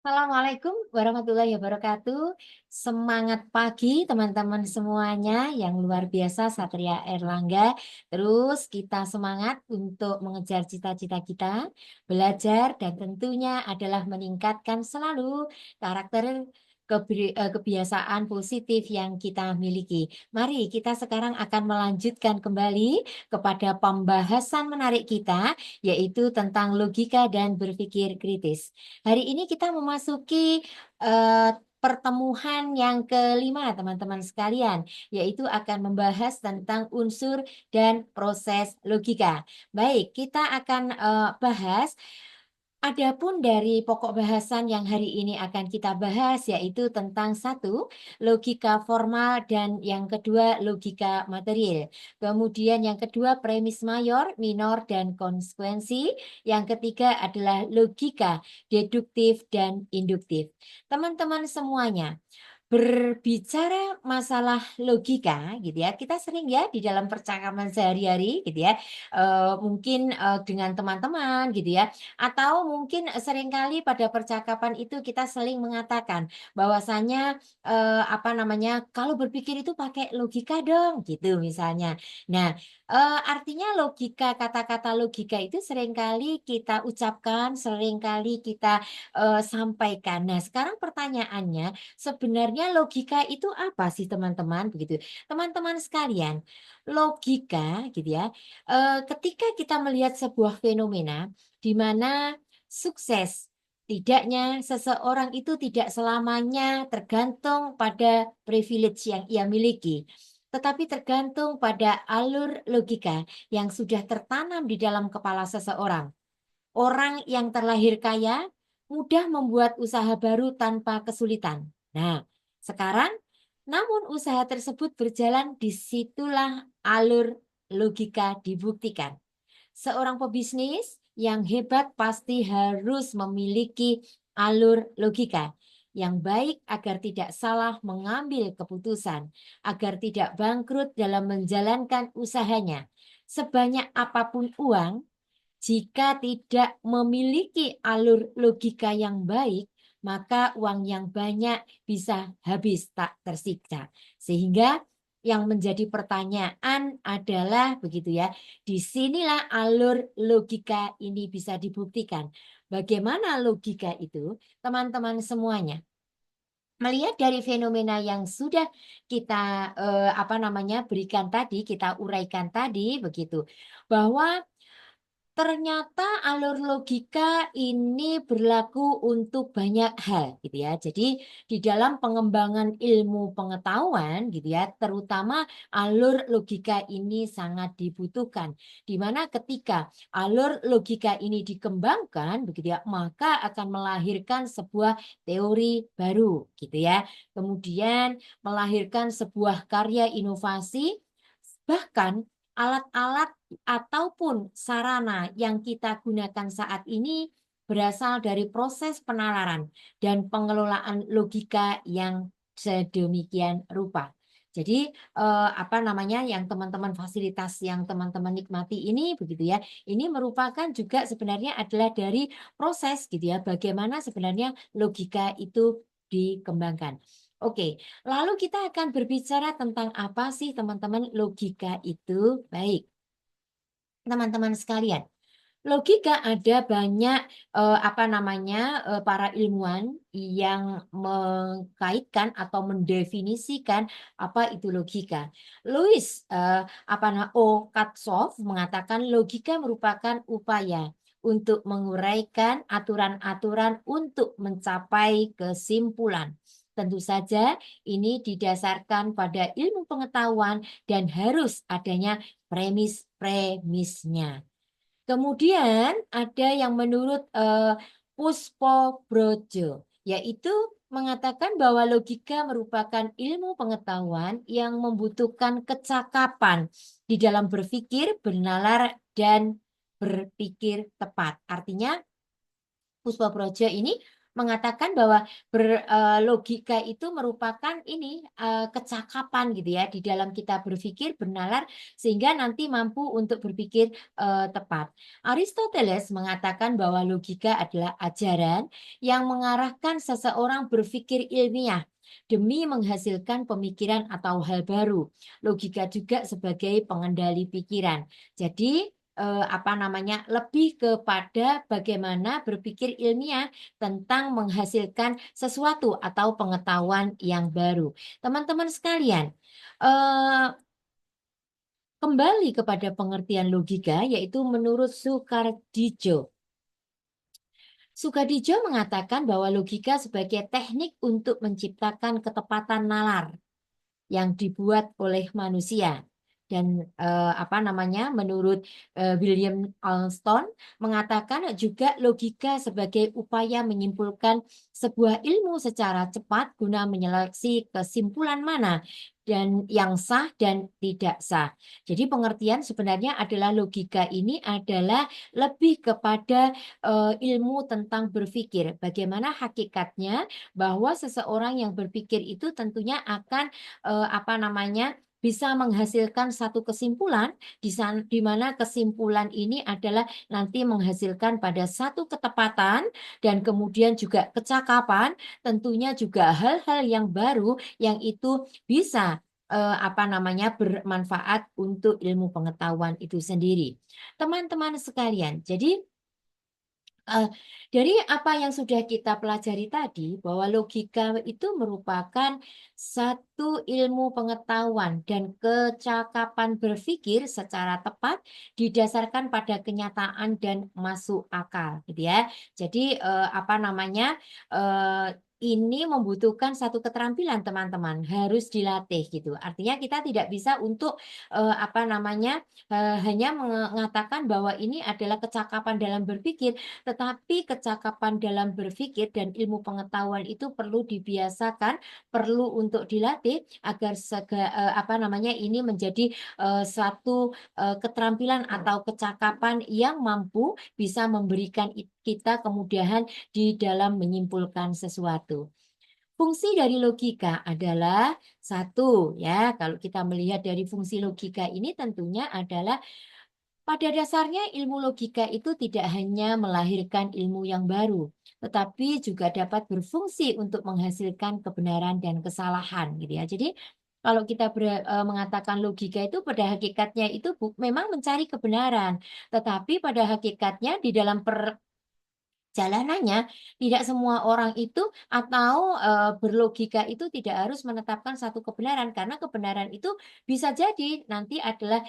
Assalamualaikum warahmatullahi wabarakatuh. Semangat pagi teman-teman semuanya yang luar biasa Satria Erlangga. Terus kita semangat untuk mengejar cita-cita kita, belajar dan tentunya adalah meningkatkan selalu karakter kebiasaan positif yang kita miliki. Mari kita sekarang akan melanjutkan kembali kepada pembahasan menarik kita yaitu tentang logika dan berpikir kritis. Hari ini kita memasuki pertemuan yang kelima, teman-teman sekalian, yaitu akan membahas tentang unsur dan proses logika. Baik, kita akan bahas. Adapun dari pokok bahasan yang hari ini akan kita bahas yaitu tentang satu, logika formal dan yang kedua logika material. Kemudian yang kedua premis mayor, minor dan konsekuensi. Yang ketiga adalah logika deduktif dan induktif. Teman-teman semuanya, berbicara masalah logika gitu ya, kita sering ya di dalam percakapan sehari-hari gitu ya, mungkin dengan teman-teman gitu ya, atau mungkin seringkali pada percakapan itu kita sering mengatakan bahwasanya apa namanya, kalau berpikir itu pakai logika dong gitu misalnya. Nah, artinya logika, kata-kata logika itu seringkali kita ucapkan, seringkali kita sampaikan. Nah, sekarang pertanyaannya, sebenarnya logika itu apa sih teman-teman? Begitu. Teman-teman sekalian, logika gitu ya. Ketika kita melihat sebuah fenomena di mana sukses tidaknya seseorang itu tidak selamanya tergantung pada privilege yang ia miliki, tetapi tergantung pada alur logika yang sudah tertanam di dalam kepala seseorang. Orang yang terlahir kaya mudah membuat usaha baru tanpa kesulitan. Nah, sekarang namun usaha tersebut berjalan, disitulah alur logika dibuktikan. Seorang pebisnis yang hebat pasti harus memiliki alur logika yang baik agar tidak salah mengambil keputusan, agar tidak bangkrut dalam menjalankan usahanya. Sebanyak apapun uang, jika tidak memiliki alur logika yang baik, maka uang yang banyak bisa habis tak tersiksa. Sehingga yang menjadi pertanyaan adalah begitu ya, disinilah alur logika ini bisa dibuktikan. Bagaimana logika itu, teman-teman semuanya? Melihat dari fenomena yang sudah kita apa namanya berikan tadi, kita uraikan tadi begitu, bahwa ternyata alur logika ini berlaku untuk banyak hal gitu ya. Jadi di dalam pengembangan ilmu pengetahuan gitu ya, terutama alur logika ini sangat dibutuhkan. Di mana ketika alur logika ini dikembangkan begitu ya, maka akan melahirkan sebuah teori baru gitu ya. Kemudian melahirkan sebuah karya inovasi, bahkan alat-alat ataupun sarana yang kita gunakan saat ini berasal dari proses penalaran dan pengelolaan logika yang sedemikian rupa. Jadi apa namanya yang teman-teman fasilitas yang teman-teman nikmati ini begitu ya. Ini merupakan juga sebenarnya adalah dari proses gitu ya, bagaimana sebenarnya logika itu dikembangkan. Oke, lalu kita akan berbicara tentang apa sih teman-teman logika itu? Baik, teman-teman sekalian. Logika ada banyak apa namanya para ilmuwan yang mengkaitkan atau mendefinisikan apa itu logika. Louis Katzoff mengatakan logika merupakan upaya untuk menguraikan aturan-aturan untuk mencapai kesimpulan. Tentu saja ini didasarkan pada ilmu pengetahuan dan harus adanya premis-premisnya. Kemudian ada yang menurut Puspo Brojo, yaitu mengatakan bahwa logika merupakan ilmu pengetahuan yang membutuhkan kecakapan di dalam berpikir, bernalar, dan berpikir tepat. Artinya Puspo Brojo ini mengatakan bahwa logika itu merupakan ini, kecakapan gitu ya di dalam kita berpikir bernalar sehingga nanti mampu untuk berpikir, tepat. Aristoteles mengatakan bahwa logika adalah ajaran yang mengarahkan seseorang berpikir ilmiah demi menghasilkan pemikiran atau hal baru. Logika juga sebagai pengendali pikiran. Jadi, apa namanya, lebih kepada bagaimana berpikir ilmiah tentang menghasilkan sesuatu atau pengetahuan yang baru. Teman-teman sekalian, eh, kembali kepada pengertian logika, yaitu menurut Sukardijo. Sukardijo mengatakan bahwa logika sebagai teknik untuk menciptakan ketepatan nalar yang dibuat oleh manusia. Dan apa namanya, menurut William Alston mengatakan juga logika sebagai upaya menyimpulkan sebuah ilmu secara cepat guna menyeleksi kesimpulan mana dan yang sah dan tidak sah. Jadi pengertian sebenarnya adalah logika ini adalah lebih kepada ilmu tentang berpikir. Bagaimana hakikatnya bahwa seseorang yang berpikir itu tentunya akan apa namanya, bisa menghasilkan satu kesimpulan di mana kesimpulan ini adalah nanti menghasilkan pada satu ketepatan dan kemudian juga kecakapan, tentunya juga hal-hal yang baru yang itu bisa apa namanya, bermanfaat untuk ilmu pengetahuan itu sendiri. Teman-teman sekalian, jadi Eh, dari apa yang sudah kita pelajari tadi, bahwa logika itu merupakan satu ilmu pengetahuan dan kecakapan berpikir secara tepat didasarkan pada kenyataan dan masuk akal, gitu ya. Jadi apa namanya? Ini membutuhkan satu keterampilan teman-teman, harus dilatih gitu. Artinya kita tidak bisa untuk apa namanya? Hanya mengatakan bahwa ini adalah kecakapan dalam berpikir, tetapi kecakapan dalam berpikir dan ilmu pengetahuan itu perlu dibiasakan, perlu untuk dilatih agar apa namanya, ini menjadi suatu keterampilan atau kecakapan yang mampu bisa memberikan kita kemudahan di dalam menyimpulkan sesuatu. Fungsi dari logika adalah satu ya, kalau kita melihat dari fungsi logika ini tentunya adalah pada dasarnya ilmu logika itu tidak hanya melahirkan ilmu yang baru, tetapi juga dapat berfungsi untuk menghasilkan kebenaran dan kesalahan gitu ya. Jadi kalau kita mengatakan logika itu pada hakikatnya itu memang mencari kebenaran, tetapi pada hakikatnya di dalam jalanannya, tidak semua orang itu atau berlogika itu tidak harus menetapkan satu kebenaran, karena kebenaran itu bisa jadi nanti adalah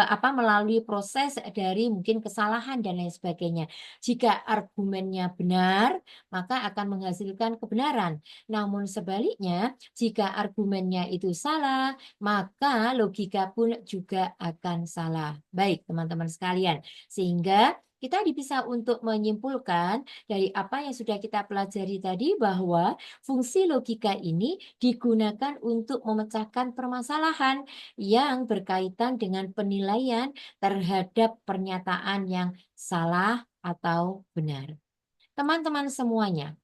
apa, melalui proses dari mungkin kesalahan dan lain sebagainya. Jika argumennya benar, maka akan menghasilkan kebenaran. Namun sebaliknya, jika argumennya itu salah, maka logika pun juga akan salah. Baik, teman-teman sekalian. Sehingga kita bisa untuk menyimpulkan dari apa yang sudah kita pelajari tadi bahwa fungsi logika ini digunakan untuk memecahkan permasalahan yang berkaitan dengan penilaian terhadap pernyataan yang salah atau benar. Teman-teman semuanya,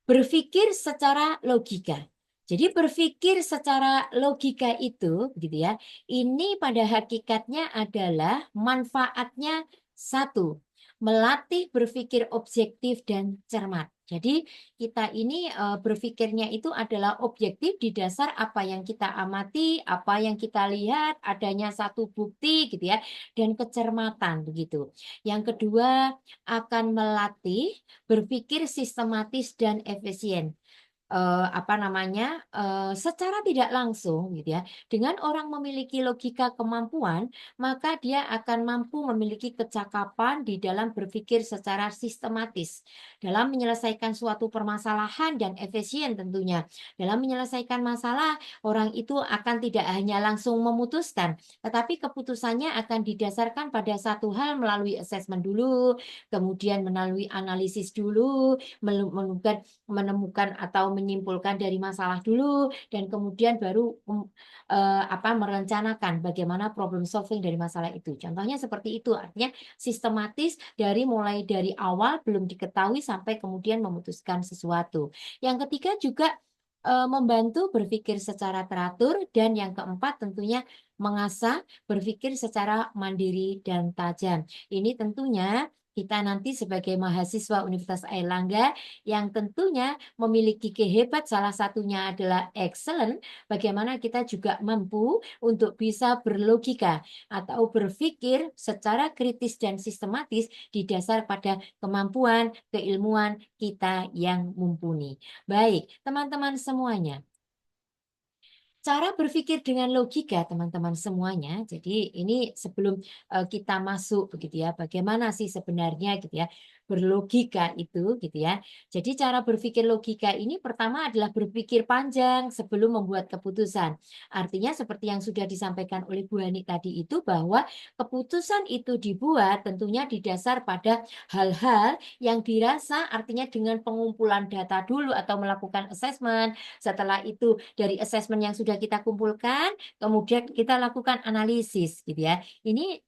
berpikir secara logika. Jadi berpikir secara logika itu, gitu ya, ini pada hakikatnya adalah manfaatnya satu, melatih berpikir objektif dan cermat. Jadi kita ini berpikirnya itu adalah objektif di dasar apa yang kita amati, apa yang kita lihat, adanya satu bukti gitu ya, dan kecermatan begitu. Yang kedua akan melatih berpikir sistematis dan efisien. Apa namanya, secara tidak langsung gitu ya, dengan orang memiliki logika kemampuan, maka dia akan mampu memiliki kecakapan di dalam berpikir secara sistematis, dalam menyelesaikan suatu permasalahan dan efisien tentunya. Dalam menyelesaikan masalah, orang itu akan tidak hanya langsung memutuskan, tetapi keputusannya akan didasarkan pada satu hal melalui asesmen dulu, kemudian melalui analisis dulu, menemukan atau menyimpulkan dari masalah dulu dan kemudian baru merencanakan bagaimana problem solving dari masalah itu. Contohnya seperti itu, artinya sistematis dari mulai dari awal belum diketahui sampai kemudian memutuskan sesuatu. Yang ketiga juga membantu berpikir secara teratur dan yang keempat tentunya mengasah berpikir secara mandiri dan tajam. Ini tentunya kita nanti sebagai mahasiswa Universitas Airlangga yang tentunya memiliki kehebat salah satunya adalah excellent, bagaimana kita juga mampu untuk bisa berlogika atau berpikir secara kritis dan sistematis didasar pada kemampuan, keilmuan kita yang mumpuni. Baik, teman-teman semuanya. Cara berpikir dengan logika teman-teman semuanya. Jadi ini sebelum kita masuk begitu ya, bagaimana sih sebenarnya gitu ya berlogika itu gitu ya. Jadi cara berpikir logika ini pertama adalah berpikir panjang sebelum membuat keputusan. Artinya seperti yang sudah disampaikan oleh Bu Hani tadi itu bahwa keputusan itu dibuat tentunya didasar pada hal-hal yang dirasa artinya dengan pengumpulan data dulu atau melakukan assessment. Setelah itu dari assessment yang sudah kita kumpulkan, kemudian kita lakukan analisis gitu ya. Ini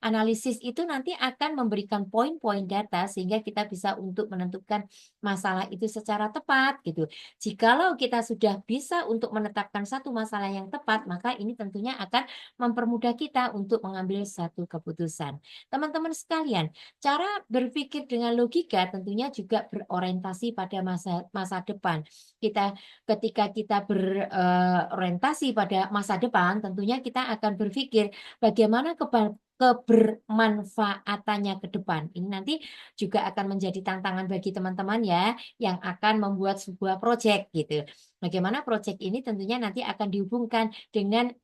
analisis itu nanti akan memberikan poin-poin data sehingga kita bisa untuk menentukan masalah itu secara tepat gitu. Jikalau kita sudah bisa untuk menetapkan satu masalah yang tepat, maka ini tentunya akan mempermudah kita untuk mengambil satu keputusan. Teman-teman sekalian, cara berpikir dengan logika tentunya juga berorientasi pada masa depan. Ketika kita berorientasi pada masa depan, tentunya kita akan berpikir bagaimana kebermanfaatannya ke depan. Ini nanti juga akan menjadi tantangan bagi teman-teman ya, yang akan membuat sebuah proyek gitu. Bagaimana proyek ini tentunya nanti akan dihubungkan dengan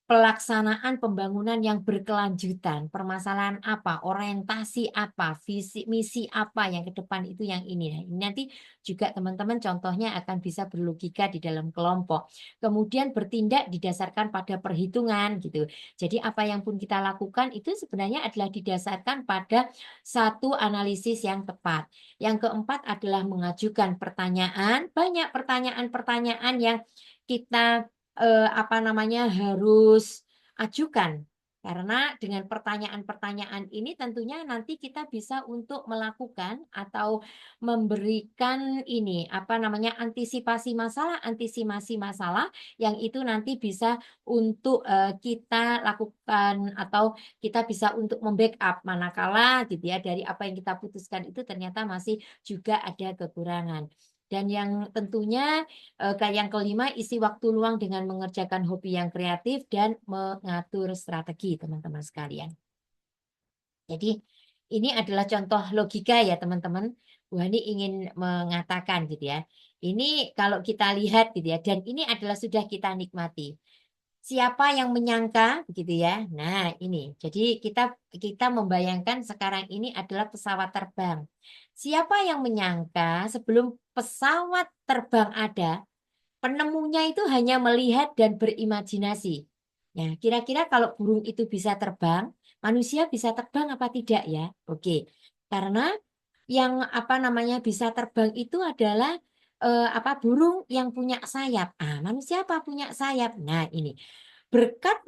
pelaksanaan pembangunan yang berkelanjutan, permasalahan apa, orientasi apa, visi misi apa yang ke depan itu yang ini. Nah, ini nanti juga teman-teman contohnya akan bisa berlogika di dalam kelompok. Kemudian bertindak didasarkan pada perhitungan gitu. Jadi apa yang pun kita lakukan itu sebenarnya adalah didasarkan pada satu analisis yang tepat. Yang keempat adalah mengajukan pertanyaan, banyak pertanyaan-pertanyaan yang kita harus ajukan. Karena dengan pertanyaan-pertanyaan ini tentunya nanti kita bisa untuk melakukan atau memberikan antisipasi masalah yang itu nanti bisa untuk kita lakukan atau kita bisa untuk membackup manakala gitu ya dari apa yang kita putuskan itu ternyata masih juga ada kekurangan. Dan yang tentunya yang kelima, isi waktu luang dengan mengerjakan hobi yang kreatif dan mengatur strategi, teman-teman sekalian. Jadi ini adalah contoh logika ya, teman-teman. Bu Hani ingin mengatakan gitu ya. Ini kalau kita lihat gitu ya, dan ini adalah sudah kita nikmati. Siapa yang menyangka begitu ya? Nah, ini. Jadi kita membayangkan sekarang ini adalah pesawat terbang. Siapa yang menyangka sebelum pesawat terbang ada, penemunya itu hanya melihat dan berimajinasi. Ya, kira-kira kalau burung itu bisa terbang, manusia bisa terbang apa tidak ya? Oke. Karena yang bisa terbang itu adalah burung yang punya sayap. Ah, manusia apa punya sayap? Nah, ini. Berkat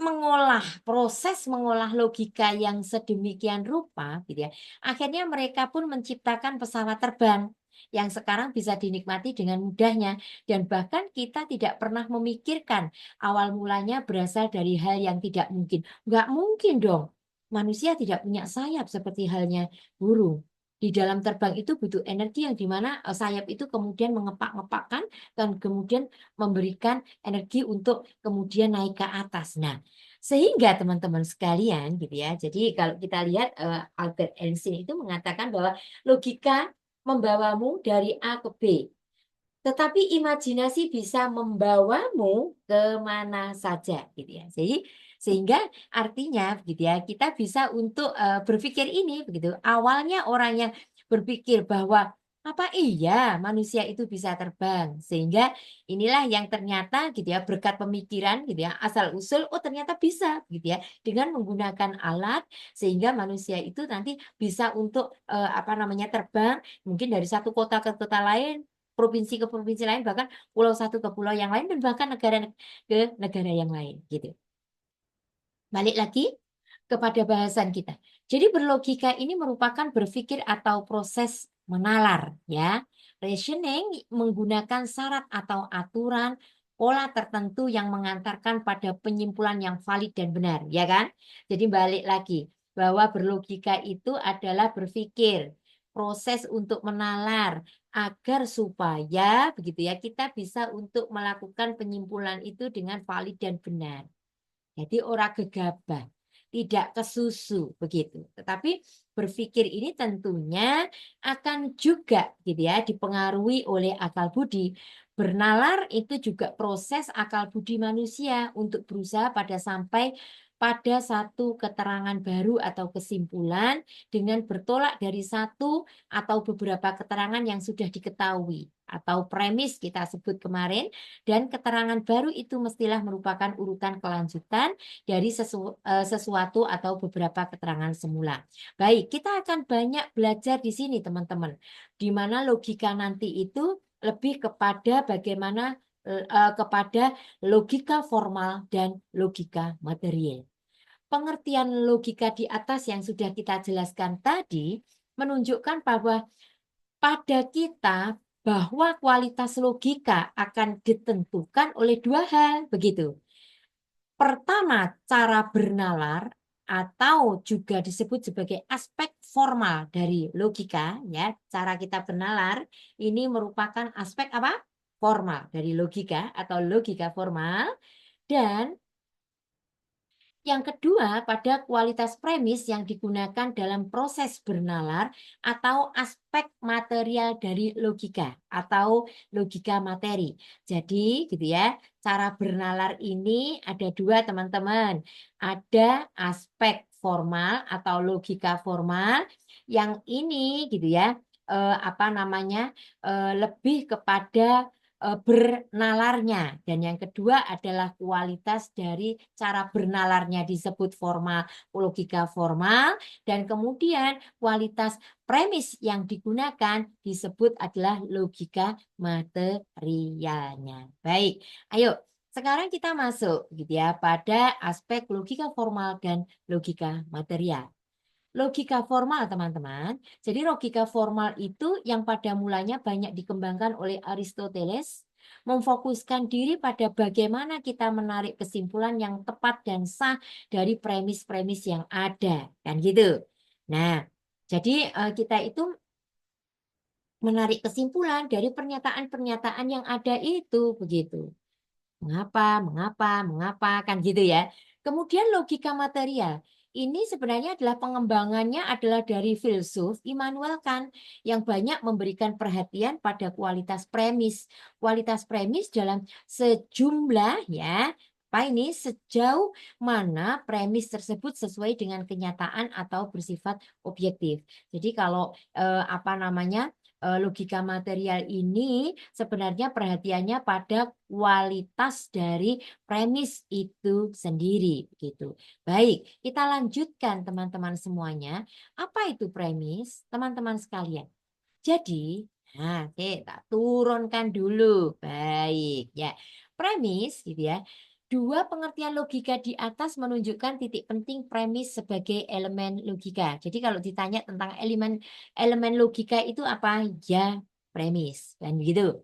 proses mengolah logika yang sedemikian rupa, gitu ya, akhirnya mereka pun menciptakan pesawat terbang yang sekarang bisa dinikmati dengan mudahnya dan bahkan kita tidak pernah memikirkan awal mulanya berasal dari hal yang tidak mungkin. Nggak mungkin dong, manusia tidak punya sayap seperti halnya burung. Di dalam terbang itu butuh energi yang dimana sayap itu kemudian mengepak-ngepakkan dan kemudian memberikan energi untuk kemudian naik ke atas. Nah, sehingga teman-teman sekalian gitu ya. Jadi kalau kita lihat Albert Einstein itu mengatakan bahwa logika membawamu dari A ke B. Tetapi imajinasi bisa membawamu ke mana saja gitu ya. Jadi sehingga artinya gitu ya, kita bisa untuk berpikir ini begitu. Awalnya orang yang berpikir bahwa Apa iya manusia itu bisa terbang? Sehingga inilah yang ternyata gitu ya berkat pemikiran gitu ya asal usul oh ternyata bisa gitu ya dengan menggunakan alat sehingga manusia itu nanti bisa untuk apa namanya terbang mungkin dari satu kota ke kota lain, provinsi ke provinsi lain bahkan pulau satu ke pulau yang lain dan bahkan negara ke negara yang lain gitu. Balik lagi kepada bahasan kita. Jadi berlogika ini merupakan berpikir atau proses menalar ya. Reasoning menggunakan syarat atau aturan pola tertentu yang mengantarkan pada penyimpulan yang valid dan benar, ya kan? Jadi balik lagi bahwa berlogika itu adalah berpikir, proses untuk menalar agar supaya begitu ya kita bisa untuk melakukan penyimpulan itu dengan valid dan benar. Jadi ora gegabah, tidak kesusu begitu. Tetapi berpikir ini tentunya akan juga gitu ya dipengaruhi oleh akal budi. Bernalar itu juga proses akal budi manusia untuk berusaha pada sampai pada satu keterangan baru atau kesimpulan dengan bertolak dari satu atau beberapa keterangan yang sudah diketahui atau premis kita sebut kemarin dan keterangan baru itu mestilah merupakan urutan kelanjutan dari sesuatu atau beberapa keterangan semula. Baik, kita akan banyak belajar di sini teman-teman. Di mana logika nanti itu lebih kepada bagaimana kepada logika formal dan logika material. Pengertian logika di atas yang sudah kita jelaskan tadi menunjukkan bahwa pada kita bahwa kualitas logika akan ditentukan oleh dua hal, begitu. Pertama, cara bernalar atau juga disebut sebagai aspek formal dari logika, ya. Cara kita bernalar ini merupakan aspek apa? Formal dari logika atau logika formal dan yang kedua, pada kualitas premis yang digunakan dalam proses bernalar atau aspek material dari logika atau logika materi. Jadi, gitu ya, cara bernalar ini ada dua, teman-teman. Ada aspek formal atau logika formal yang ini gitu ya, apa namanya? Lebih kepada bernalarnya dan yang kedua adalah kualitas dari cara bernalarnya disebut formal logika formal dan kemudian kualitas premis yang digunakan disebut adalah logika materialnya. Baik, ayo sekarang kita masuk gitu ya pada aspek logika formal dan logika material. Logika formal, teman-teman. Jadi logika formal itu yang pada mulanya banyak dikembangkan oleh Aristoteles, memfokuskan diri pada bagaimana kita menarik kesimpulan yang tepat dan sah dari premis-premis yang ada, kan gitu. Nah, jadi kita itu menarik kesimpulan dari pernyataan-pernyataan yang ada itu, begitu. Mengapa, mengapa, mengapa, kan gitu ya. Kemudian logika material. Ini sebenarnya adalah pengembangannya adalah dari filsuf Immanuel Kant yang banyak memberikan perhatian pada kualitas premis. Kualitas premis dalam sejumlah ya, apa ini sejauh mana premis tersebut sesuai dengan kenyataan atau bersifat objektif. Jadi kalau apa namanya logika material ini sebenarnya perhatiannya pada kualitas dari premis itu sendiri gitu. Baik, kita lanjutkan teman-teman semuanya. Apa itu premis, teman-teman sekalian? Jadi, nah, oke, tak turunkan dulu. Baik, ya. Premis gitu ya. Dua pengertian logika di atas menunjukkan titik penting premis sebagai elemen logika. Jadi kalau ditanya tentang elemen elemen logika itu apa? Ya, premis. Dan begitu.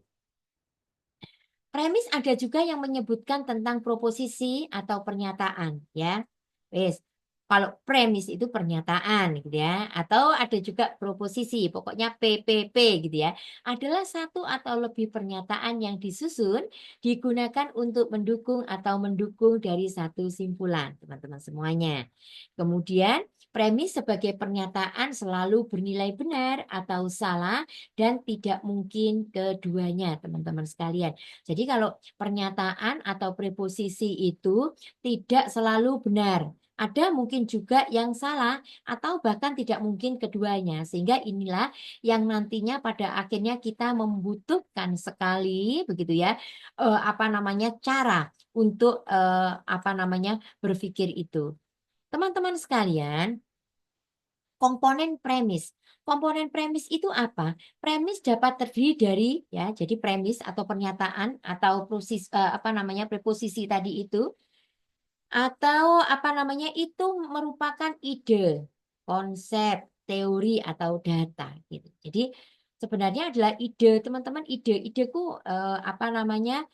Premis ada juga yang menyebutkan tentang proposisi atau pernyataan, ya. Wes, kalau premis itu pernyataan gitu ya, atau ada juga proposisi, pokoknya PPP gitu ya. Adalah satu atau lebih pernyataan yang disusun digunakan untuk mendukung dari satu simpulan, teman-teman semuanya. Kemudian premis sebagai pernyataan selalu bernilai benar atau salah dan tidak mungkin keduanya, teman-teman sekalian. Jadi kalau pernyataan atau preposisi itu tidak selalu benar, Ada mungkin juga yang salah atau bahkan tidak mungkin keduanya. Sehingga inilah yang nantinya pada akhirnya kita membutuhkan sekali begitu ya apa namanya cara untuk apa namanya berpikir itu. Teman-teman sekalian, komponen premis. Komponen premis itu apa? Premis dapat terdiri dari ya, jadi premis atau pernyataan atau apa namanya preposisi tadi itu atau apa namanya itu merupakan ide, konsep, teori atau data gitu. Jadi sebenarnya adalah ide, teman-teman, ideku apa namanya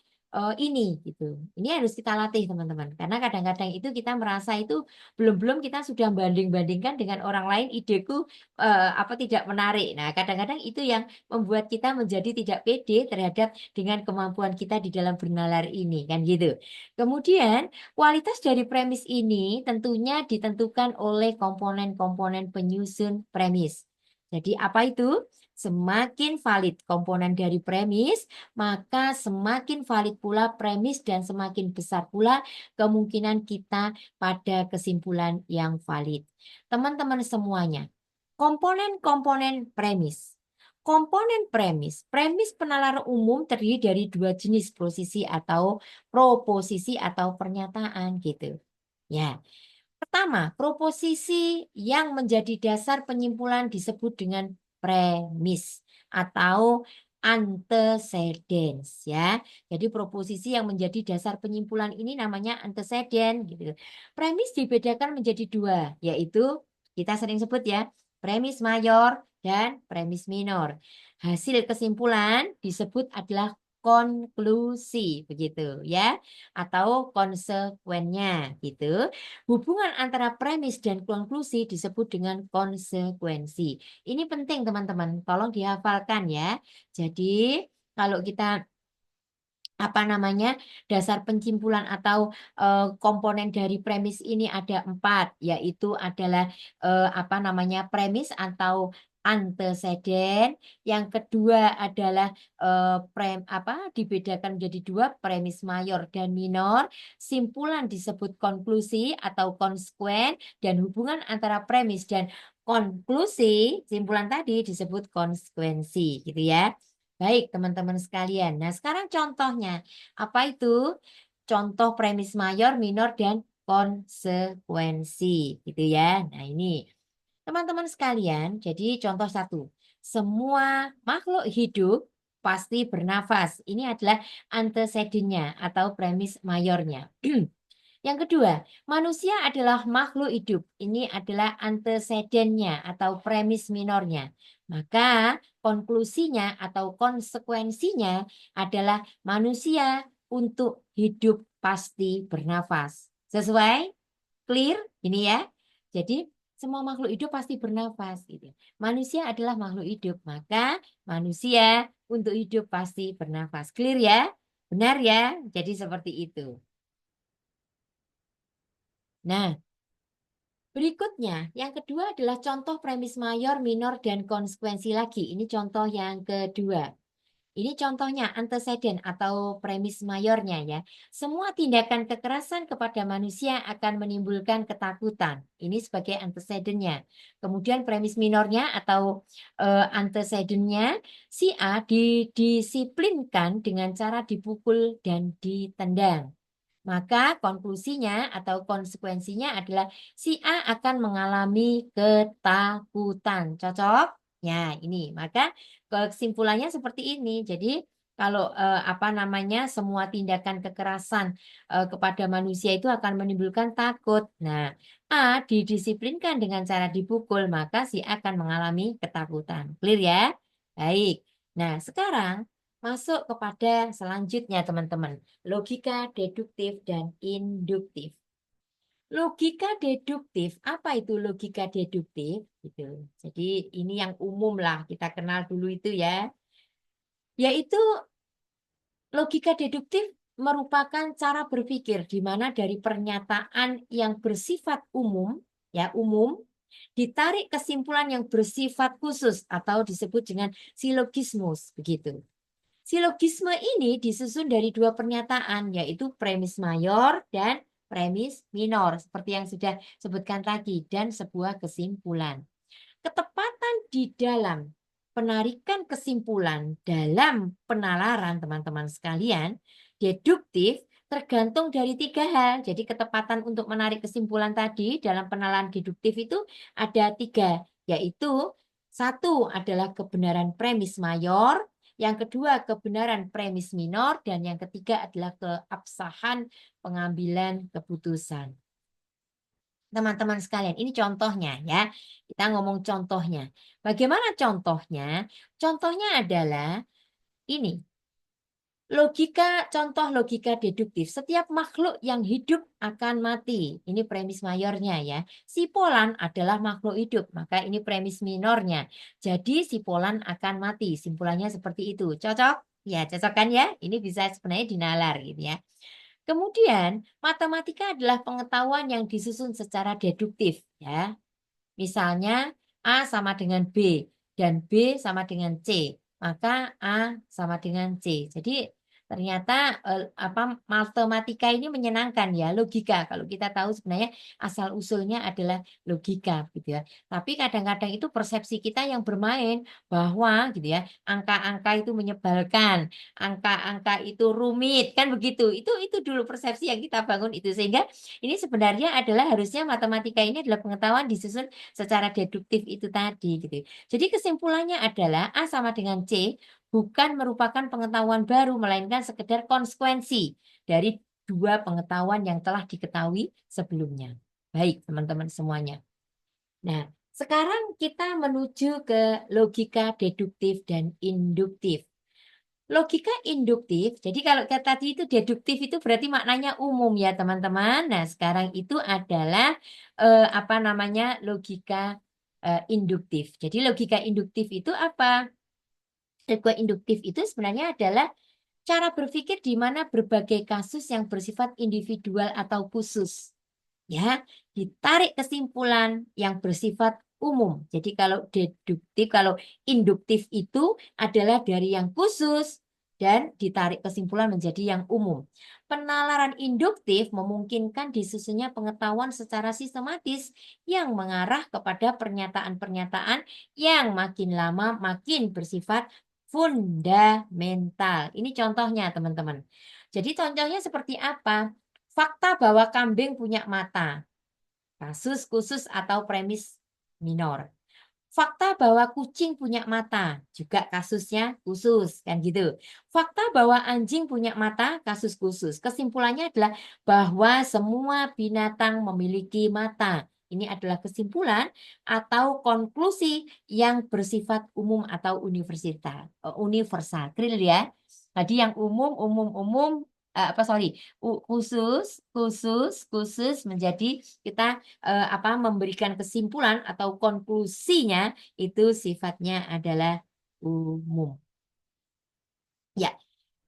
ini gitu. Ini harus kita latih teman-teman. Karena kadang-kadang itu kita merasa itu belum-belum kita sudah banding-bandingkan dengan orang lain ideku apa tidak menarik. Nah, kadang-kadang itu yang membuat kita menjadi tidak pede terhadap dengan kemampuan kita di dalam bernalar ini kan gitu. Kemudian kualitas dari premis ini tentunya ditentukan oleh komponen-komponen penyusun premis. Jadi apa itu? Semakin valid komponen dari premis, maka semakin valid pula premis dan semakin besar pula kemungkinan kita pada kesimpulan yang valid. Teman-teman semuanya, komponen-komponen premis. Komponen premis. Premis penalaran umum terdiri dari dua jenis posisi atau proposisi atau pernyataan gitu. Ya. Pertama, proposisi yang menjadi dasar penyimpulan disebut dengan premis atau antecedents ya. Jadi proposisi yang menjadi dasar penyimpulan ini namanya antecedent gitu. Premis dibedakan menjadi dua, yaitu kita sering sebut ya, premis mayor dan premis minor. Hasil kesimpulan disebut adalah konklusi begitu ya atau konsekuennya gitu. Hubungan antara premis dan konklusi disebut dengan konsekuensi. Ini penting teman-teman, tolong dihafalkan ya. Jadi kalau kita apa namanya dasar penyimpulan atau komponen dari premis ini ada 4, yaitu adalah apa namanya premis atau antecedent. Yang kedua adalah apa dibedakan menjadi dua, premis mayor dan minor. Simpulan disebut konklusi atau konsekuen, dan hubungan antara premis dan konklusi simpulan tadi disebut konsekuensi gitu ya. Baik, teman-teman sekalian. Nah, sekarang contohnya. Apa itu? Contoh premis mayor, minor, dan konsekuensi. Gitu ya. Nah, ini. Teman-teman sekalian, jadi contoh satu. Semua makhluk hidup pasti bernafas. Ini adalah antecedennya atau premis mayornya. Yang kedua, manusia adalah makhluk hidup. Ini adalah antecedennya atau premis minornya. Maka konklusinya atau konsekuensinya adalah manusia untuk hidup pasti bernafas. Sesuai? Clear? Ini ya. Jadi semua makhluk hidup pasti bernafas. Gitu. Manusia adalah makhluk hidup. Maka manusia untuk hidup pasti bernafas. Clear ya? Benar ya? Jadi seperti itu. Nah, berikutnya, yang kedua adalah contoh premis mayor, minor, dan konsekuensi lagi. Ini contoh yang kedua. Ini contohnya antecedent atau premis mayornya ya. Semua tindakan kekerasan kepada manusia akan menimbulkan ketakutan. Ini sebagai antecedentnya. Kemudian premis minornya atau antecedentnya, si A didisiplinkan dengan cara dipukul dan ditendang. Maka konklusinya atau konsekuensinya adalah si A akan mengalami ketakutan. Cocok? Ya, ini. Maka kesimpulannya seperti ini. Jadi kalau apa namanya semua tindakan kekerasan kepada manusia itu akan menimbulkan takut. Nah, A didisiplinkan dengan cara dipukul, maka si A akan mengalami ketakutan. Clear ya? Baik. Nah, sekarang masuk kepada selanjutnya teman-teman. Logika deduktif dan induktif. Logika deduktif, apa itu logika deduktif? Gitu. Jadi ini yang umum lah kita kenal dulu itu ya. Yaitu logika deduktif merupakan cara berpikir di mana dari pernyataan yang bersifat umum, ya umum, ditarik kesimpulan yang bersifat khusus atau disebut dengan silogismus begitu. Silogisme ini disusun dari dua pernyataan, yaitu premis mayor dan premis minor seperti yang sudah sebutkan tadi dan sebuah kesimpulan. Ketepatan di dalam penarikan kesimpulan dalam penalaran teman-teman sekalian, deduktif tergantung dari 3 hal. Jadi ketepatan untuk menarik kesimpulan tadi dalam penalaran deduktif itu ada 3, yaitu 1 adalah kebenaran premis mayor, yang kedua kebenaran premis minor, dan yang ketiga adalah keabsahan pengambilan keputusan. Teman-teman sekalian, ini contohnya ya. Kita ngomong contohnya. Bagaimana contohnya? Contohnya adalah ini. Contoh logika deduktif. Setiap makhluk yang hidup akan mati. Ini premis mayornya ya. Sipolan adalah makhluk hidup, maka ini premis minornya. Jadi sipolan akan mati. Simpulannya seperti itu. Cocok? Ya, cocok kan ya? Ini bisa sebenarnya dinalar gitu ya. Kemudian, matematika adalah pengetahuan yang disusun secara deduktif ya. Misalnya A sama dengan B dan B sama dengan C, maka A sama dengan C. Jadi ternyata matematika ini menyenangkan ya, logika. Kalau kita tahu sebenarnya asal usulnya adalah logika gitu ya. Tapi kadang-kadang itu persepsi kita yang bermain bahwa gitu ya, angka-angka itu menyebalkan, angka-angka itu rumit, kan begitu. Itu dulu persepsi yang kita bangun itu, sehingga ini sebenarnya adalah harusnya matematika ini adalah pengetahuan disusun secara deduktif itu tadi gitu. Jadi kesimpulannya adalah A sama dengan C bukan merupakan pengetahuan baru, melainkan sekedar konsekuensi dari 2 pengetahuan yang telah diketahui sebelumnya. Baik, teman-teman semuanya. Nah, sekarang kita menuju ke logika deduktif dan induktif. Logika induktif, jadi kalau tadi itu deduktif itu berarti maknanya umum ya teman-teman. Nah, sekarang itu adalah logika induktif. Jadi logika induktif itu apa? Logika induktif itu sebenarnya adalah cara berpikir di mana berbagai kasus yang bersifat individual atau khusus ya ditarik kesimpulan yang bersifat umum. Jadi kalau induktif itu adalah dari yang khusus dan ditarik kesimpulan menjadi yang umum. Penalaran induktif memungkinkan disusunnya pengetahuan secara sistematis yang mengarah kepada pernyataan-pernyataan yang makin lama makin bersifat fundamental. Ini contohnya, teman-teman. Jadi contohnya seperti apa? Fakta bahwa kambing punya mata, kasus khusus atau premis minor. Fakta bahwa kucing punya mata, juga kasusnya khusus, kan gitu. Fakta bahwa anjing punya mata, kasus khusus. Kesimpulannya adalah bahwa semua binatang memiliki mata. Ini adalah kesimpulan atau konklusi yang bersifat umum atau universal. Clear ya? Tadi yang umum, khusus menjadi kita memberikan kesimpulan atau konklusinya itu sifatnya adalah umum. Ya,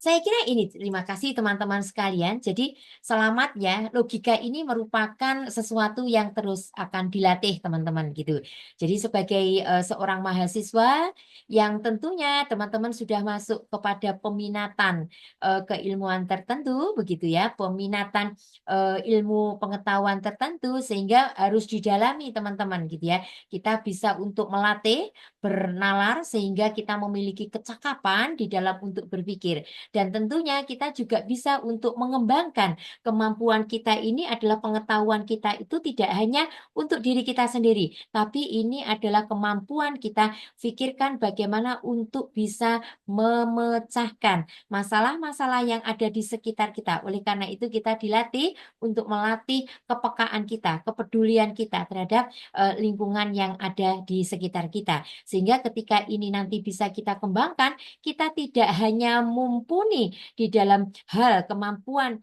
saya kira ini, terima kasih teman-teman sekalian. Jadi selamat ya, logika ini merupakan sesuatu yang terus akan dilatih teman-teman gitu. Jadi sebagai seorang mahasiswa yang tentunya teman-teman sudah masuk kepada peminatan keilmuan tertentu begitu ya, peminatan ilmu pengetahuan tertentu sehingga harus didalami teman-teman gitu ya. Kita bisa untuk melatih, bernalar sehingga kita memiliki kecakapan di dalam untuk berpikir. Dan tentunya kita juga bisa untuk mengembangkan kemampuan kita ini adalah pengetahuan kita itu tidak hanya untuk diri kita sendiri, tapi ini adalah kemampuan kita pikirkan bagaimana untuk bisa memecahkan masalah-masalah yang ada di sekitar kita. Oleh karena itu kita dilatih untuk melatih kepekaan kita, kepedulian kita terhadap lingkungan yang ada di sekitar kita. Sehingga ketika ini nanti bisa kita kembangkan, kita tidak hanya mumpuni di dalam hal kemampuan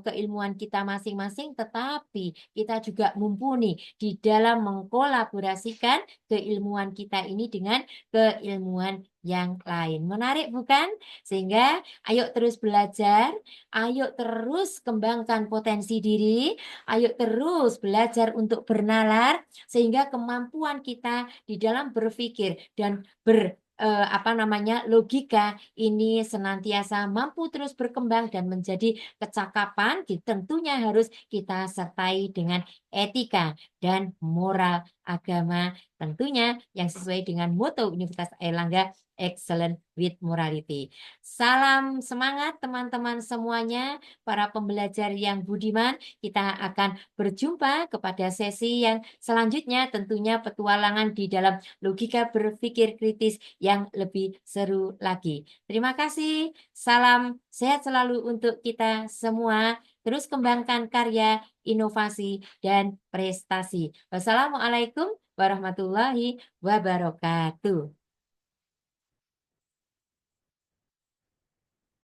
keilmuan kita masing-masing, tetapi kita juga mumpuni di dalam mengkolaborasikan keilmuan kita ini dengan keilmuan yang lain. Menarik bukan? Sehingga ayo terus belajar, ayo terus kembangkan potensi diri, ayo terus belajar untuk bernalar, sehingga kemampuan kita di dalam berpikir dan apa namanya, logika ini senantiasa mampu terus berkembang dan menjadi kecakapan, tentunya harus kita sertai dengan etika dan moral agama, tentunya yang sesuai dengan moto Universitas Airlangga, Excellent with Morality. Salam semangat teman-teman semuanya, para pembelajar yang budiman. Kita akan berjumpa kepada sesi yang selanjutnya, tentunya petualangan di dalam logika berpikir kritis yang lebih seru lagi. Terima kasih, salam sehat selalu untuk kita semua. Terus kembangkan karya, inovasi, dan prestasi. Wassalamualaikum warahmatullahi wabarakatuh.